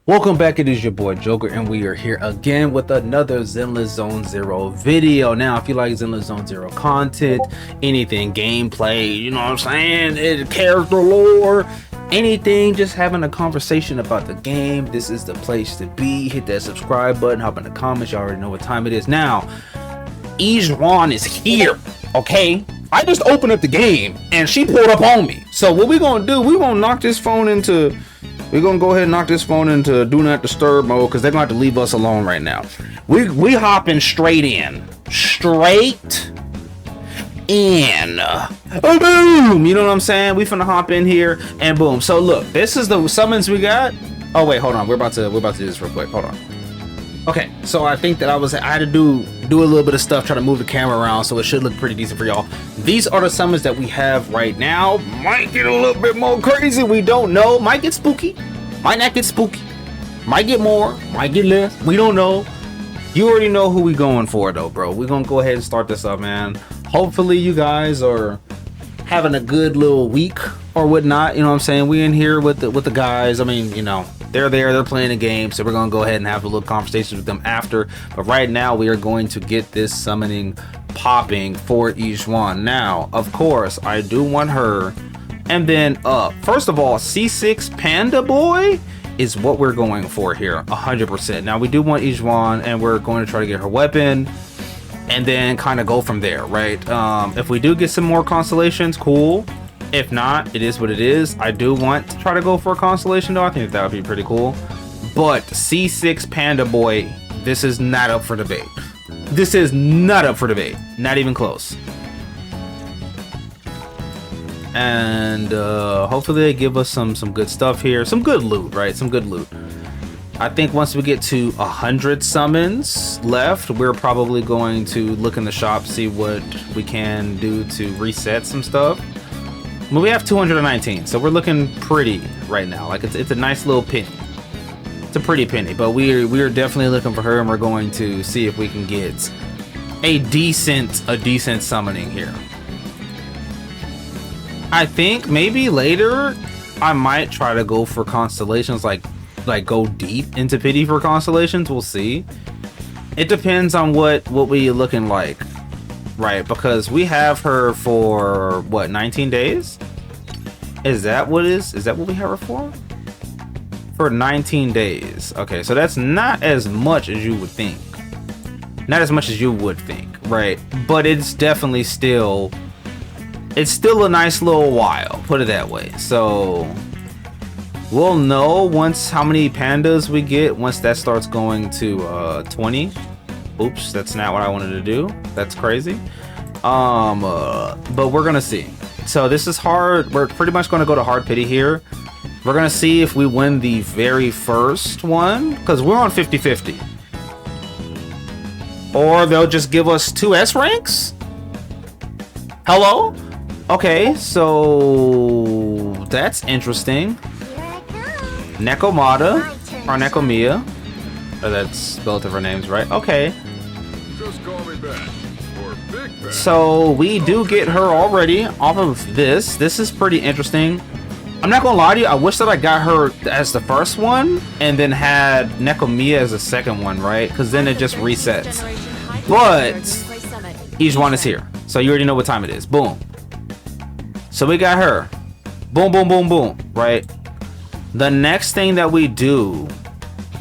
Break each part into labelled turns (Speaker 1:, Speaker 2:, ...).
Speaker 1: Welcome back, it is your boy Joker, and we are here again with another Zenless Zone Zero video. Now, if you like Zenless Zone Zero content, anything gameplay, you know what I'm saying, character lore, anything, just having a conversation about the game, this is the place to be. Hit that subscribe button, hop in the comments, you already know what time it is. Now, Xuan is here, okay? I just opened up the game, and she pulled up on me. So what we gonna do, we gonna knock this phone into... We're gonna go ahead and knock this phone into do not disturb mode because they're gonna have to leave us alone right now. We hopping straight in. Straight in. Boom! You know what I'm saying? We finna hop in here and boom. So look, this is the summons we got. Oh wait, hold on. We're about to do this real quick. Hold on. Okay, so I think that I had to do a little bit of stuff, try to move the camera around, so it should look pretty decent for y'all. These are the summons that we have right now. Might get a little bit more crazy, we don't know. Might get spooky, might not get spooky, might get more, might get less, we don't know. You already know who we going for though, bro. We're gonna go ahead and start this up, man. Hopefully you guys are having a good little week or whatnot, you know what I'm saying? We in here with the guys. I mean, you know, they're playing a game, so we're gonna go ahead and have a little conversation with them after. But right now we are going to get this summoning popping for Xuan. Now, of course, I do want her. And then first of all, C6 Panda Boy is what we're going for here, 100%. Now we do want Xuan, and we're going to try to get her weapon and then kind of go from there, right? If we do get some more constellations, cool. If not, it is what it is. I do want to try to go for a constellation though. I think that would be pretty cool. But C6 Panda Boy, this is not up for debate. This is not up for debate. Not even close. And hopefully they give us some good stuff here. Some good loot, right? Some good loot. I think once we get to 100 summons left, we're probably going to look in the shop, see what we can do to reset some stuff. Well, we have 219, so we're looking pretty right now. Like it's a nice little penny. It's a pretty penny, but we are definitely looking for her, and we're going to see if we can get a decent summoning here. I think maybe later I might try to go for constellations, like go deep into pity for constellations. We'll see. It depends on what we looking like. Right, because we have her for what, 19 days? Is that what we have her for? For 19 days. Okay, so that's not as much as you would think. Not as much as you would think, right? But it's definitely still a nice little while, put it that way. So we'll know once how many pandas we get once that starts going to 20. Oops, that's not what I wanted to do. That's crazy. But we're gonna see. So this is hard. We're pretty much gonna go to hard pity here. We're gonna see if we win the very first one, because we're on 50-50. Or they'll just give us 2 S ranks. Hello? Okay, so that's interesting. Nekomata or Nekomiya. Oh, that's both of her names, right? Okay.
Speaker 2: Just call me back. Or Big Back.
Speaker 1: So we do get her already off of this. This is pretty interesting. I'm not gonna lie to you, I wish that I got her as the first one and then had Nekomiya as the second one, right? Because then it just resets. But Xuan is here, so you already know what time it is. Boom. So we got her. Boom, boom, boom, boom, right? The next thing that we do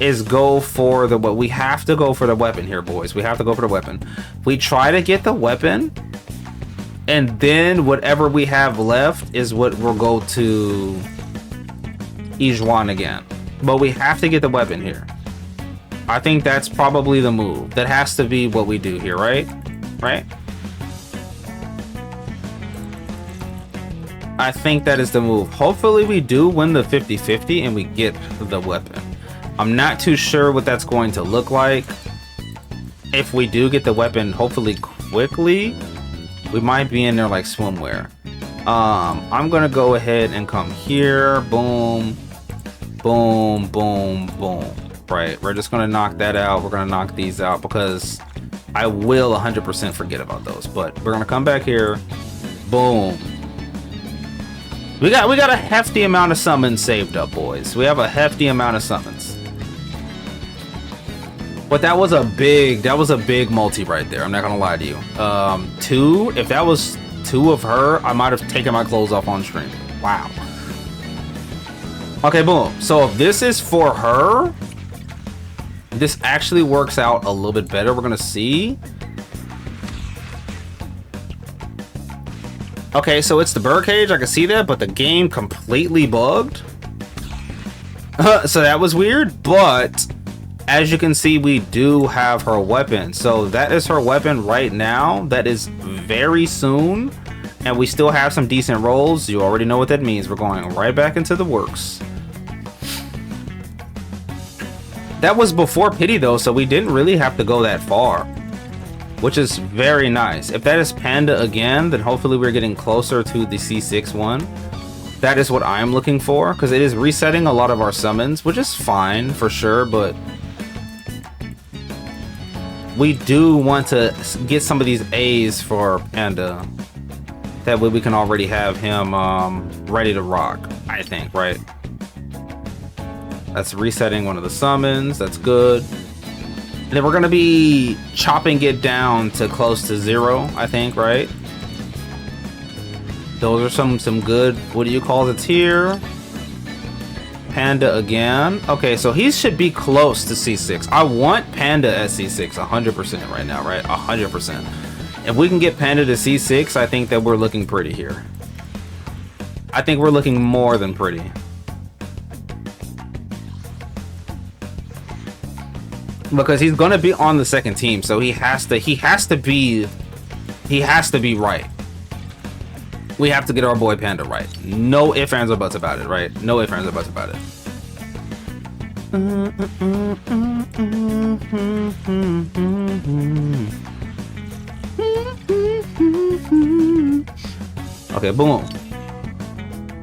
Speaker 1: is go for we have to go for the weapon here, boys. We have to go for the weapon. We try to get the weapon, and then whatever we have left is what we'll go to Xuan again. But we have to get the weapon here. I think that's probably the move. That has to be what we do here, right? Right? I think that is the move. Hopefully we do win the 50-50 and we get the weapon. I'm not too sure what that's going to look like. If we do get the weapon, hopefully quickly, we might be in there like swimwear. I'm gonna go ahead and come here. Boom, boom, boom, boom. Right, we're just gonna knock that out. We're gonna knock these out because I will 100% forget about those. But we're gonna come back here. Boom. We got a hefty amount of summons saved up, boys. We have a hefty amount of summons. But that was a big multi right there. I'm not gonna lie to you. Two, if that was two of her, I might have taken my clothes off on stream. Wow. Okay, boom. So if this is for her, this actually works out a little bit better. We're gonna see. Okay, so it's the birdcage. I can see that, but the game completely bugged. So that was weird, but as you can see, we do have her weapon. So that is her weapon right now. That is very soon. And we still have some decent rolls. You already know what that means. We're going right back into the works. That was before pity though, so we didn't really have to go that far, which is very nice. If that is Panda again, then hopefully we're getting closer to the C6 one. That is what I'm looking for, because it is resetting a lot of our summons, which is fine for sure, but we do want to get some of these A's for Panda. That way we can already have him ready to rock, I think, right? That's resetting one of the summons. That's good. And then we're going to be chopping it down to close to 0, I think, right? Those are some good, what do you call it here? Panda again. Okay, so he should be close to C6. I want Panda at C6 100% right now, right? 100%. If we can get Panda to C6, I think that we're looking pretty here. I think we're looking more than pretty. Because he's gonna be on the second team, so he has to be right. We have to get our boy Panda right. No ifs, ands, or buts about it, right? No ifs, ands, or buts about it. Okay, boom.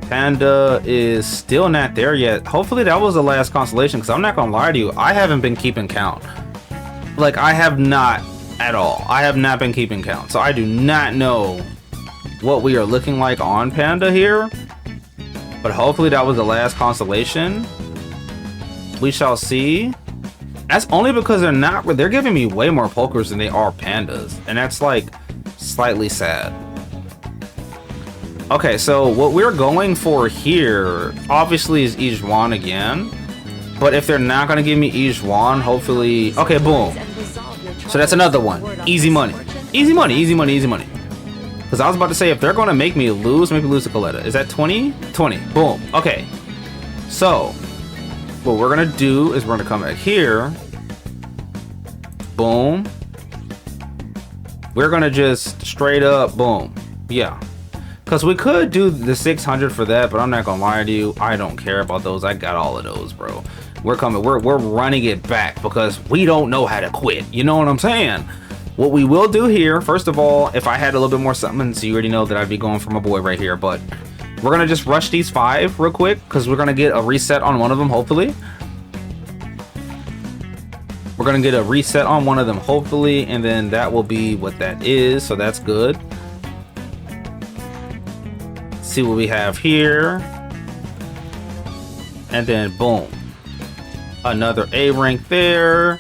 Speaker 1: Panda is still not there yet. Hopefully that was the last constellation, because I'm not gonna lie to you, I haven't been keeping count. Like, I have not at all. I have not been keeping count, so I do not know what we are looking like on Panda here, but hopefully that was the last constellation. We shall see. That's only because they're giving me way more pokers than they are Pandas, and that's like slightly sad. Okay, so what we're going for here obviously is Xuan again, but if they're not going to give me Xuan, hopefully... Okay, boom. So that's another one. Easy money. Easy money, easy money, easy money. Because I was about to say, if they're going to make me lose to Coletta. Is that 20? 20. Boom. Okay. So, what we're going to do is we're going to come back here. Boom. We're going to just straight up, boom. Yeah. Because we could do the 600 for that, but I'm not gonna lie to you, I don't care about those. I got all of those, bro. We're running it back because we don't know how to quit. You know what I'm saying? What we will do here, first of all, if I had a little bit more summons, you already know that I'd be going for my boy right here, but we're gonna just rush these 5 real quick because we're gonna get a reset on one of them, hopefully. We're gonna get a reset on one of them, hopefully, and then that will be what that is, so that's good. See what we have here, and then boom, another A rank there.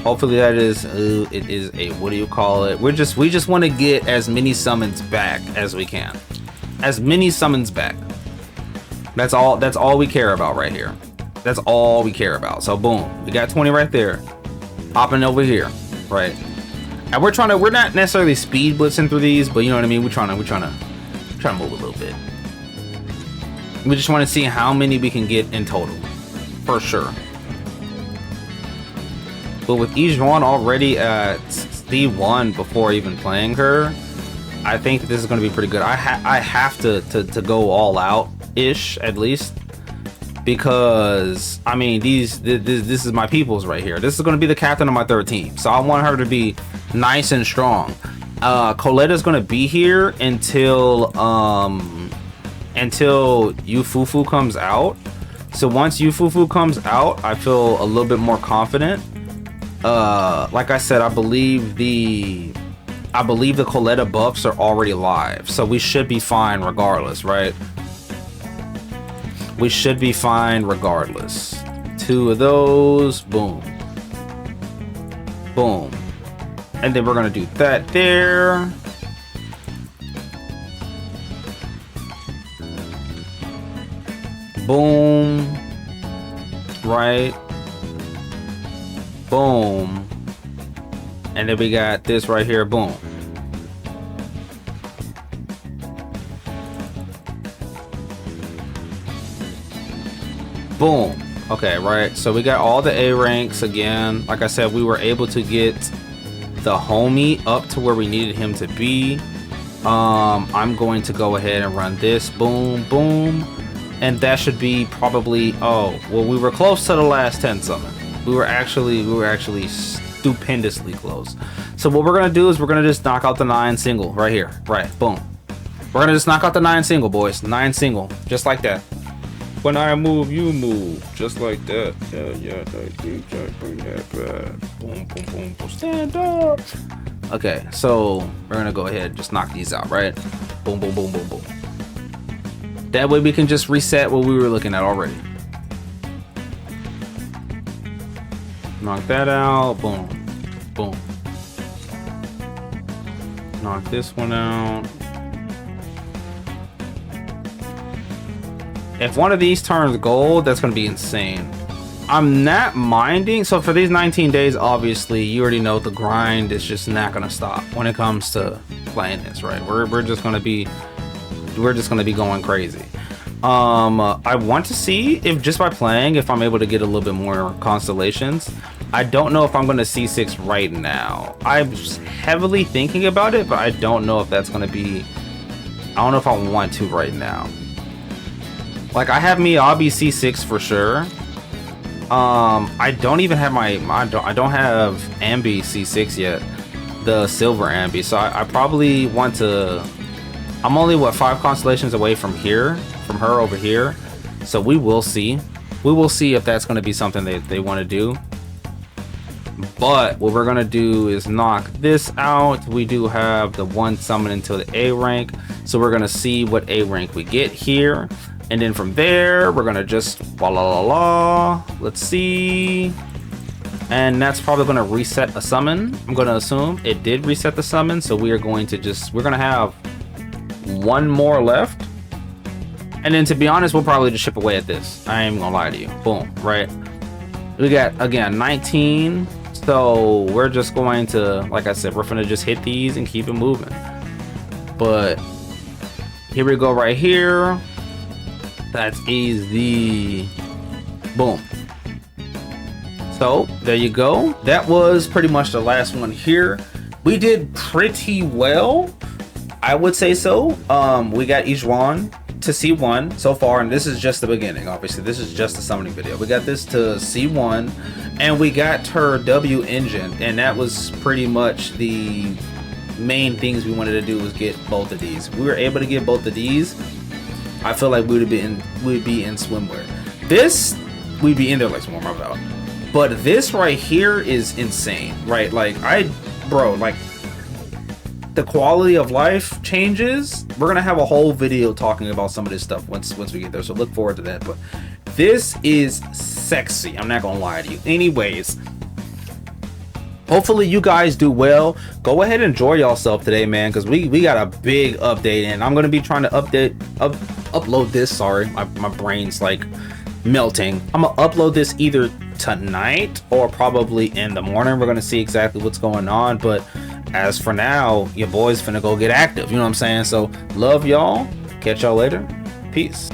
Speaker 1: Hopefully that is it is a, what do you call it? We just want to get as many summons back as we can, as many summons back. That's all we care about right here. That's all we care about. So boom, we got 20 right there, popping over here, right? And we're not necessarily speed blitzing through these, but you know what I mean. We're trying to move a little bit. We just want to see how many we can get in total, for sure. But with Xuan already at D1 before even playing her, I think this is going to be pretty good. I have to go all out ish at least, because I mean this is my peoples right here. This is going to be the captain of my 3rd team, so I want her to be nice and strong. Coletta's gonna be here until Yufufu comes out. So once Yufufu comes out, I feel a little bit more confident. Like I said, I believe the Coletta buffs are already live, so we should be fine regardless, right? We should be fine regardless. 2 of those, boom. Boom. And then we're gonna do that there. Boom. Right. Boom. And then we got this right here. Boom. Boom. Okay, right. So we got all the A ranks again. Like I said, we were able to get the homie up to where we needed him to be. I'm going to go ahead and run this. Boom, boom. And that should be probably, oh, well, we were close to the last 10 summon. We were actually stupendously close. So what we're gonna do is we're gonna just knock out the 9 single right here. Right, boom. We're gonna just knock out the 9 single, boys. 9 single, just like that. When I move, you move, just like that. Yeah, bring that back. Boom, boom, boom, boom. Stand up. Okay, so we're gonna go ahead and just knock these out, right? Boom, boom, boom, boom, boom. That way we can just reset what we were looking at already. Knock that out. Boom, boom. Knock this one out. If one of these turns gold, that's going to be insane. I'm not minding. So for these 19 days, obviously, you already know the grind is just not going to stop when it comes to playing this, right? We're just going to be going crazy. I want to see if just by playing, if I'm able to get a little bit more constellations. I don't know if I'm going to C6 right now. I'm heavily thinking about it, but I don't know if that's going to be, I don't know if I want to right now. Like, I have Miyabi C6 for sure. I don't even have I don't have Ambi C6 yet, the silver Ambi. So I probably want to. I'm only what 5 constellations away from here, from her over here. So we will see. We will see if that's going to be something they want to do. But what we're going to do is knock this out. We do have the 1 summon into the A rank. So we're going to see what A rank we get here. And then from there, we're gonna just la. Let's see. And that's probably gonna reset a summon. I'm gonna assume it did reset the summon. So we are going to we're gonna have 1 more left. And then to be honest, we'll probably just chip away at this. I ain't gonna lie to you. Boom, right? We got, again, 19. So we're just going to, like I said, we're gonna just hit these and keep it moving. But here we go right here. That's easy. Boom. So there you go. That was pretty much the last one here. We did pretty well, I would say so. We got Xuan to C1 so far, and this is just the beginning. Obviously, this is just a summoning video. We got this to C1, and we got her W engine, and that was pretty much the main things we wanted to do, was get both of these. We were able to get both of these. I feel like we'd be in swimwear. This, we'd be in there like some more about. But this right here is insane, right? Like, bro, like, the quality of life changes. We're gonna have a whole video talking about some of this stuff once we get there, so look forward to that. But this is sexy, I'm not gonna lie to you. Anyways, hopefully you guys do well. Go ahead and enjoy yourself today, man, because we got a big update, and I'm gonna be trying to upload this. Sorry, my brain's like melting. I'm gonna upload this either tonight or probably in the morning. We're gonna see exactly what's going on, but as for now, your boy's finna go get active, you know what I'm saying? So love y'all, catch y'all later, peace.